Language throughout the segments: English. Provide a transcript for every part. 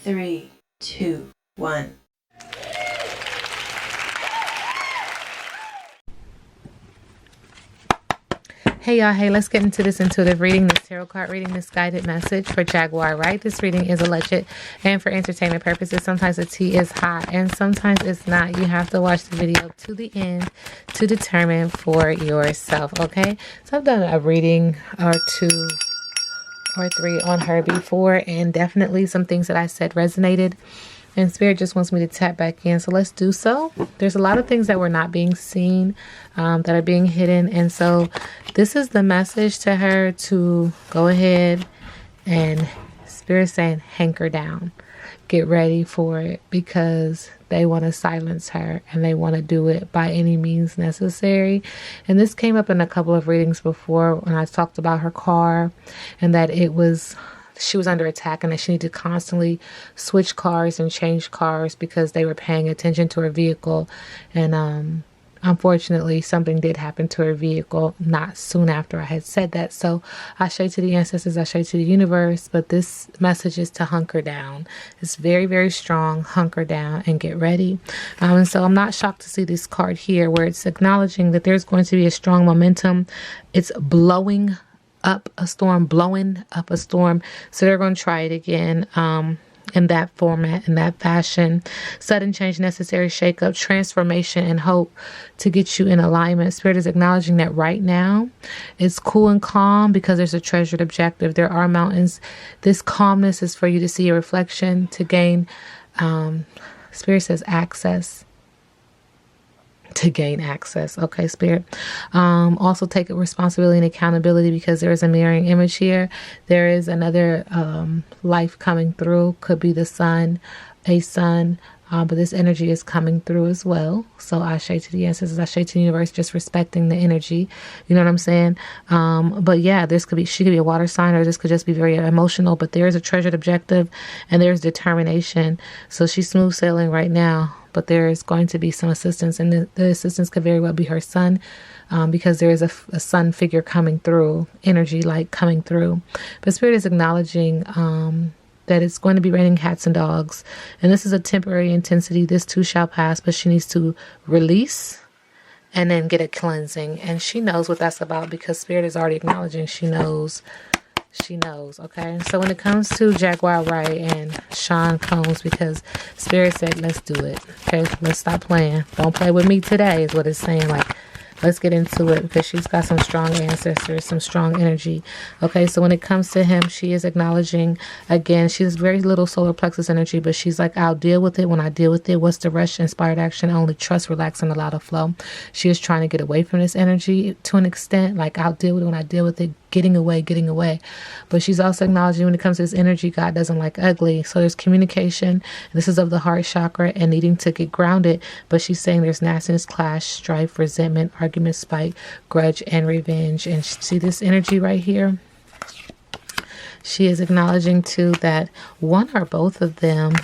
3, 2, 1. Hey y'all, hey, let's get into this intuitive reading, this tarot card reading, this guided message for Jaguar Wright. This reading is alleged and for entertainment purposes. Sometimes the tea is hot and sometimes it's not. You have to watch the video to the end to determine for yourself, okay? So I've done a reading or 2 or 3 on her before, and definitely some things that I said resonated. And Spirit just wants me to tap back in. So let's do so. There's a lot of things that were not being seen, that are being hidden. And so this is the message to her to go ahead and Spirit saying, hanker down. Get ready for it, because they want to silence her and they want to do it by any means necessary. And this came up in a couple of readings before when I talked about her car and that she was under attack and that she needed to constantly switch cars and change cars because they were paying attention to her vehicle. And unfortunately, something did happen to her vehicle not soon after I had said that. So I say to the ancestors, I say to the universe, but this message is to hunker down. It's very, very strong. Hunker down and get ready. And so I'm not shocked to see this card here where it's acknowledging that there's going to be a strong momentum. It's blowing up a storm. So they're going to try it again in that format, in that fashion. Sudden change, necessary shakeup, transformation, and hope to get you in alignment. Spirit is acknowledging that right now it's cool and calm because there's a treasured objective. There are mountains. This calmness is for you to see a reflection, to gain, Spirit says, access. To gain access. Okay, Spirit. Also take responsibility and accountability, because there is a mirroring image here. There is another life coming through. Could be the sun, a sun. But this energy is coming through as well. So I say to the ancestors, I say to the universe, just respecting the energy. You know what I'm saying? But yeah, she could be a water sign, or this could just be very emotional. But there is a treasured objective and there's determination. So she's smooth sailing right now. But there is going to be some assistance, and the assistance could very well be her son, because there is a sun figure coming through, energy like coming through. But Spirit is acknowledging that it's going to be raining cats and dogs, and this is a temporary intensity. This too shall pass, but she needs to release and then get a cleansing. And she knows what that's about, because Spirit is already acknowledging she knows. Okay? So when it comes to Jaguar Wright and Sean Combs, because Spirit said, let's do it. Okay? Let's stop playing. Don't play with me today is what it's saying. Like, let's get into it, because she's got some strong ancestors, some strong energy. Okay, so when it comes to him, she is acknowledging, again, she has very little solar plexus energy, but she's like, I'll deal with it when I deal with it. What's the rush? Inspired action, only trust, relax, and allow to flow. She is trying to get away from this energy to an extent, like, I'll deal with it when I deal with it, getting away. But she's also acknowledging when it comes to this energy, God doesn't like ugly. So there's communication. This is of the heart chakra and needing to get grounded. But she's saying there's nastiness, clash, strife, resentment, argument, spite, grudge, and revenge. And see this energy right here? She is acknowledging too that one or both of them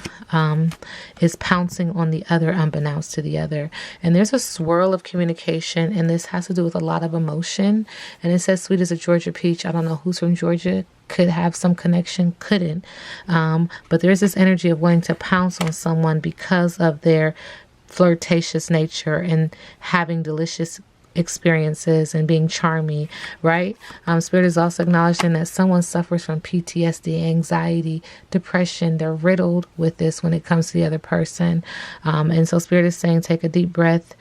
is pouncing on the other unbeknownst to the other. And there's a swirl of communication, and this has to do with a lot of emotion. And it says sweet as a Georgia peach. I don't know who's from Georgia. Could have some connection, couldn't. But there's this energy of wanting to pounce on someone because of their flirtatious nature and having delicious experiences and being charming, right? Spirit is also acknowledging that someone suffers from PTSD, anxiety, depression. They're riddled with this when it comes to the other person. And so Spirit is saying, take a deep breath,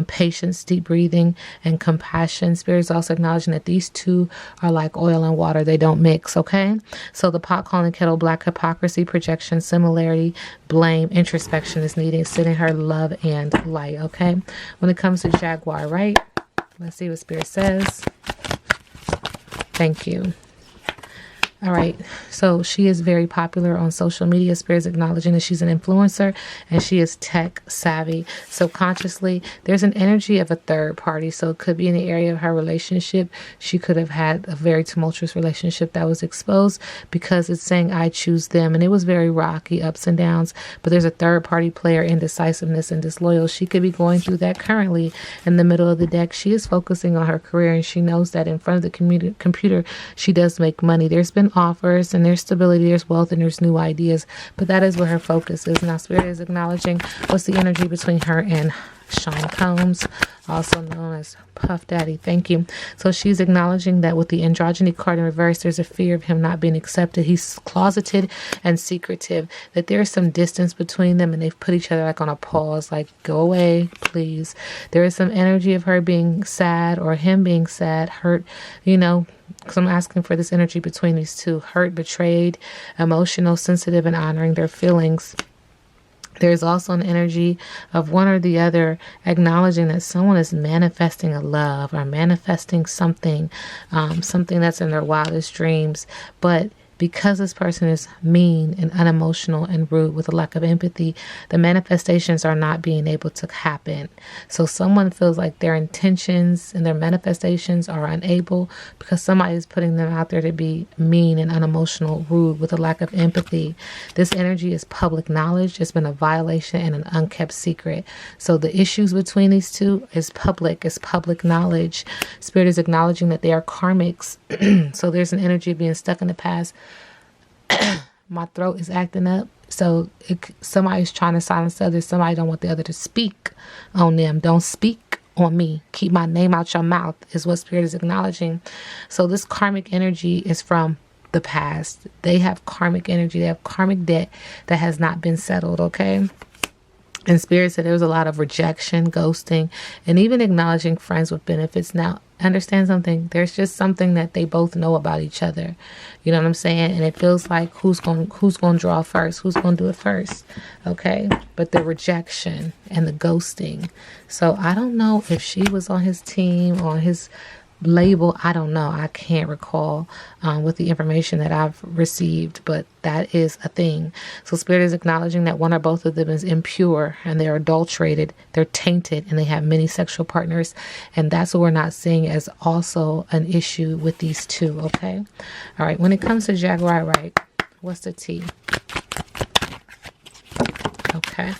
patience, deep breathing, and compassion. Spirit is also acknowledging that these two are like oil and water. They don't mix, okay? So the pot calling the kettle black, hypocrisy, projection, similarity, blame, introspection is needed, sending her love and light, okay? When it comes to Jaguar, right? Let's see what Spirit says. Thank you. All right. So she is very popular on social media. Spirit is acknowledging that she's an influencer and she is tech savvy. Subconsciously, there's an energy of a third party. So it could be in the area of her relationship. She could have had a very tumultuous relationship that was exposed because it's saying, I choose them. And it was very rocky, ups and downs. But there's a third party player, indecisiveness and disloyal. She could be going through that currently. In the middle of the deck, she is focusing on her career and she knows that in front of the computer, she does make money. There's been offers, and there's stability, there's wealth, and there's new ideas. But that is where her focus is. Now, Spirit is acknowledging what's the energy between her and Sean Combs, also known as Puff Daddy. Thank you. So she's acknowledging that with the androgyny card in reverse, there's a fear of him not being accepted. He's closeted and secretive, that there's some distance between them, and they've put each other like on a pause, like, go away, please. There is some energy of her being sad, or him being sad, hurt, because I'm asking for this energy between these two: hurt, betrayed, emotional, sensitive, and honoring their feelings. There's also an energy of one or the other acknowledging that someone is manifesting a love, or manifesting something, something that's in their wildest dreams. But because this person is mean and unemotional and rude with a lack of empathy, the manifestations are not being able to happen. So someone feels like their intentions and their manifestations are unable because somebody is putting them out there to be mean and unemotional, rude with a lack of empathy. This energy is public knowledge. It's been a violation and an unkept secret. So the issues between these two is public. It's public knowledge. Spirit is acknowledging that they are karmics. So there's an energy of being stuck in the past. My throat is acting up. So somebody's trying to silence the other. Somebody don't want the other to speak on them. Don't speak on me. Keep my name out your mouth is what Spirit is acknowledging. So this karmic energy is from the past. They have karmic energy. They have karmic debt that has not been settled. Okay. And Spirit said there was a lot of rejection, ghosting, and even acknowledging friends with benefits. Now, understand something. There's just something that they both know about each other. You know what I'm saying? And it feels like who's going to draw first? Who's going to do it first? Okay? But the rejection and the ghosting. So I don't know if she was on his team, on his label. I don't know. I can't recall with the information that I've received, but that is a thing. So Spirit is acknowledging that one or both of them is impure, and they're adulterated, they're tainted, and they have many sexual partners. And that's what we're not seeing as also an issue with these two. Okay. All right. When it comes to Jaguar Wright, what's the T? Okay.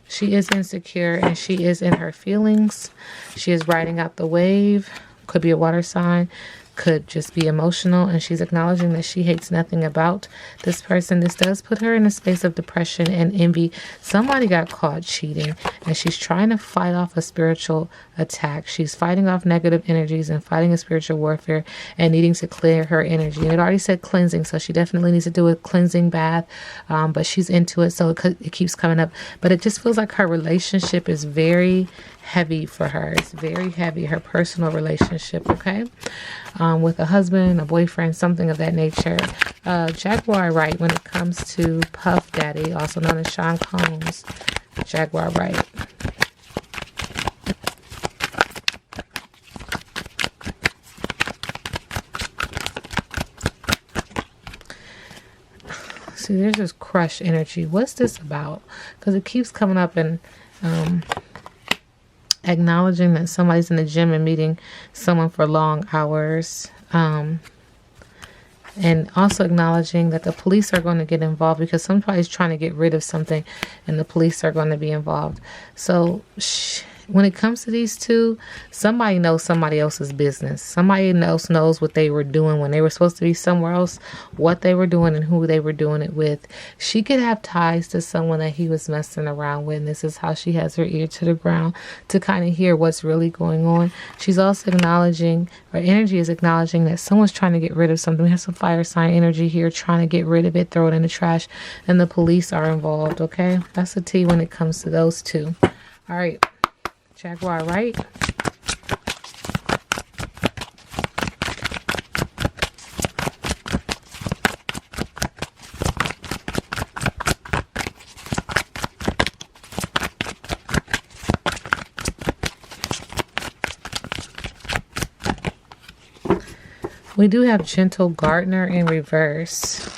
She is insecure and she is in her feelings. She is riding out the wave. Could be a water sign. Could just be emotional. And she's acknowledging that she hates nothing about this person. This does put her in a space of depression and envy. Somebody got caught cheating and she's trying to fight off a spiritual attack. She's fighting off negative energies and fighting a spiritual warfare and needing to clear her energy. And it already said cleansing, so she definitely needs to do a cleansing bath. But she's into it, so it keeps coming up. But it just feels like her relationship is very heavy for her. It's very heavy, her personal relationship, okay? With a husband, a boyfriend, something of that nature. Jaguar Wright, when it comes to Puff Daddy, also known as Sean Combs, Jaguar Wright. See, there's this crush energy. What's this about? Because it keeps coming up and acknowledging that somebody's in the gym and meeting someone for long hours. And also acknowledging that the police are going to get involved because somebody's trying to get rid of something and the police are going to be involved. So when it comes to these two, somebody knows somebody else's business. Somebody else knows what they were doing when they were supposed to be somewhere else, what they were doing and who they were doing it with. She could have ties to someone that he was messing around with. And this is how she has her ear to the ground to kind of hear what's really going on. She's also acknowledging, or energy is acknowledging, that someone's trying to get rid of something. We have some fire sign energy here, trying to get rid of it, throw it in the trash, and the police are involved. Okay, that's a T when it comes to those two. All right. Jaguar Wright. We do have Gentle Gardener in reverse.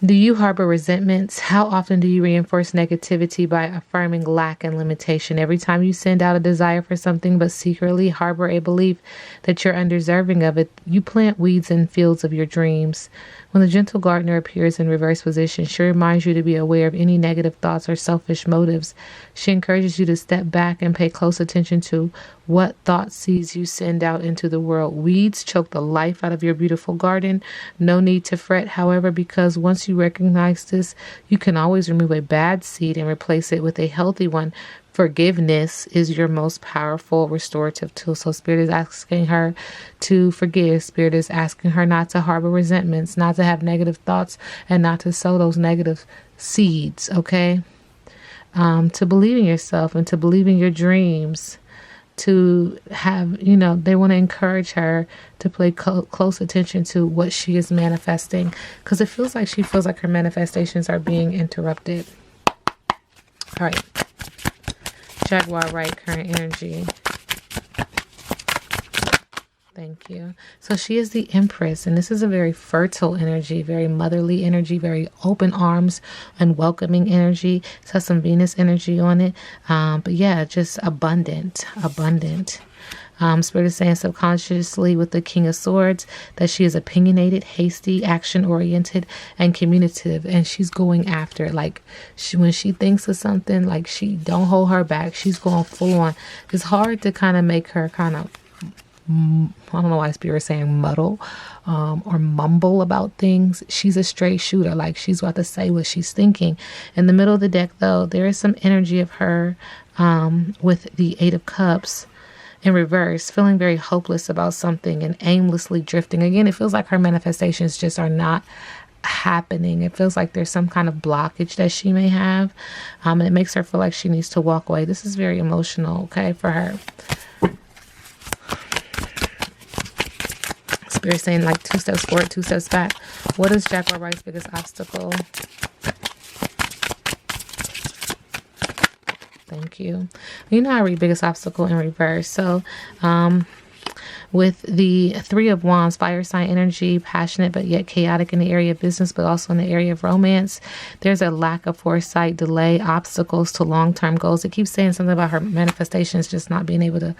Do you harbor resentments? How often do you reinforce negativity by affirming lack and limitation? Every time you send out a desire for something but secretly harbor a belief that you're undeserving of it, you plant weeds in fields of your dreams. When the gentle gardener appears in reverse position, she reminds you to be aware of any negative thoughts or selfish motives. She encourages you to step back and pay close attention to what thought seeds you send out into the world. Weeds choke the life out of your beautiful garden. No need to fret, however, because once you recognize this, you can always remove a bad seed and replace it with a healthy one. Forgiveness is your most powerful restorative tool. So Spirit is asking her to forgive. Spirit is asking her not to harbor resentments, not to have negative thoughts, and not to sow those negative seeds, okay? To believe in yourself and to believe in your dreams, to have, they want to encourage her to pay close attention to what she is manifesting, because it feels like she feels like her manifestations are being interrupted. All right. Jaguar Wright, current energy. Thank you. So she is the Empress, and this is a very fertile energy, very motherly energy, very open arms and welcoming energy. It has some Venus energy on it. But yeah, just abundant. Spirit is saying subconsciously with the King of Swords that she is opinionated, hasty, action-oriented, and communicative, and she's going after it. Like when she thinks of something, like she don't hold her back. She's going full on. It's hard to kind of make her kind of, I don't know why Spirit is saying muddle or mumble about things. She's a straight shooter. Like she's about to say what she's thinking. In the middle of the deck, though, there is some energy of her with the Eight of Cups in reverse, feeling very hopeless about something and aimlessly drifting. Again, it feels like her manifestations just are not happening. It feels like there's some kind of blockage that she may have, and it makes her feel like she needs to walk away. This is very emotional, okay, for her. Spirit saying like 2 steps forward, 2 steps back. What is Jaguar Wright's biggest obstacle? Thank you. You know, I read biggest obstacle in reverse. So, with the 3 of Wands, fire sign energy, passionate but yet chaotic in the area of business, but also in the area of romance. There's a lack of foresight, delay, obstacles to long-term goals. It keeps saying something about her manifestations just not being able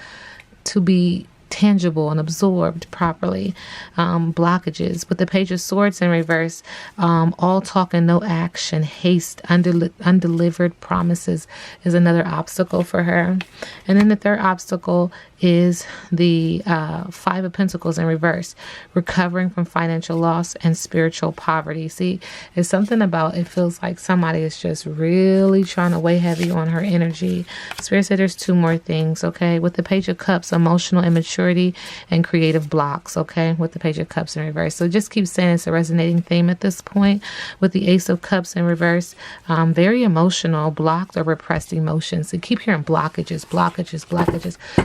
to be tangible and absorbed properly. Blockages with the Page of Swords in reverse, all talk and no action, haste, undelivered promises is another obstacle for her. And then the third obstacle is the 5 of Pentacles in reverse, recovering from financial loss and spiritual poverty. See, it's something about, it feels like somebody is just really trying to weigh heavy on her energy. Spirit said there's 2 more things, okay? With the Page of Cups, emotional immaturity and creative blocks, okay? With the Page of Cups in reverse. So just keep saying it's a resonating theme at this point. With the Ace of Cups in reverse, very emotional, blocked or repressed emotions. So keep hearing blockages.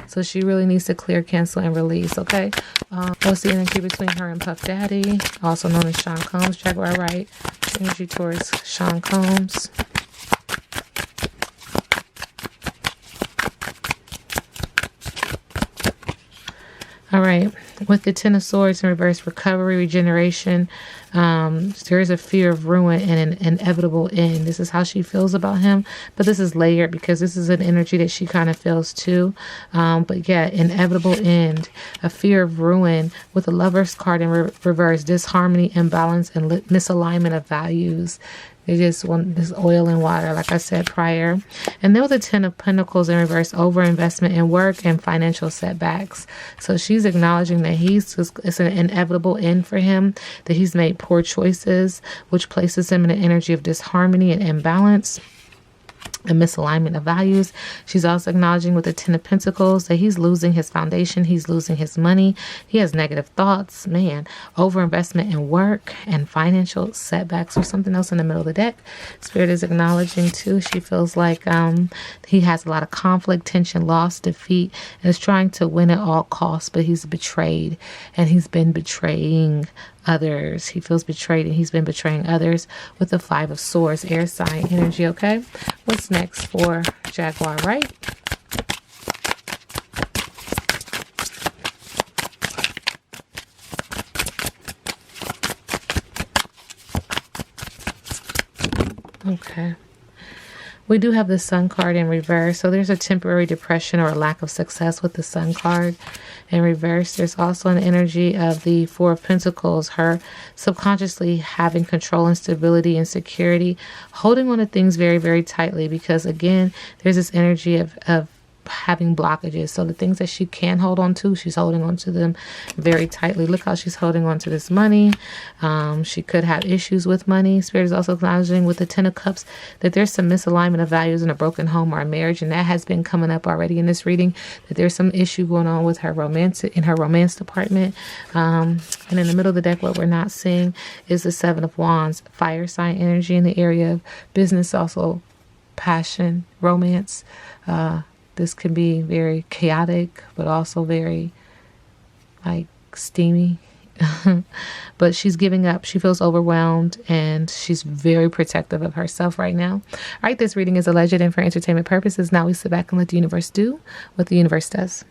So she really needs to clear, cancel, and release, okay? What's the energy between her and Puff Daddy, also known as Sean Combs? Jaguar Wright, energy towards Sean Combs. All right, with the 10 of Swords in reverse, recovery, regeneration, there is a fear of ruin and an inevitable end. This is how she feels about him, but this is layered because this is an energy that she kind of feels too. But yeah, inevitable end, a fear of ruin with the Lover's card in reverse, disharmony, imbalance, and misalignment of values. They just want this oil and water, like I said prior. And then with the 10 of Pentacles in reverse, overinvestment in work and financial setbacks. So she's acknowledging that it's an inevitable end for him, that he's made poor choices, which places him in an energy of disharmony and imbalance. A misalignment of values. She's also acknowledging with the 10 of Pentacles that he's losing his foundation. He's losing his money. He has negative thoughts, overinvestment in work and financial setbacks, or something else in the middle of the deck. Spirit is acknowledging too. She feels like he has a lot of conflict, tension, loss, defeat, and is trying to win at all costs, but he's betrayed, and he's been betraying others. He feels betrayed and he's been betraying others with the 5 of Swords, air sign energy, okay? What's next for Jaguar Wright? Okay. We do have the Sun card in reverse. So there's a temporary depression or a lack of success with the Sun card in reverse. There's also an energy of the Four of Pentacles, her subconsciously having control and stability and security, holding on to things very, very tightly, because again, there's this energy of having blockages. So the things that she can hold on to, she's holding on to them very tightly. Look how she's holding on to this money. She could have issues with money. Spirit is also acknowledging with the Ten of Cups that there's some misalignment of values in a broken home or a marriage, and that has been coming up already in this reading, that there's some issue going on with her romance department. And in the middle of the deck, what we're not seeing is the Seven of Wands, fire sign energy in the area of business, also passion, romance. This can be very chaotic, but also very like steamy. But she's giving up. She feels overwhelmed, and she's very protective of herself right now. All right, this reading is alleged and for entertainment purposes. Now we sit back and let the universe do what the universe does.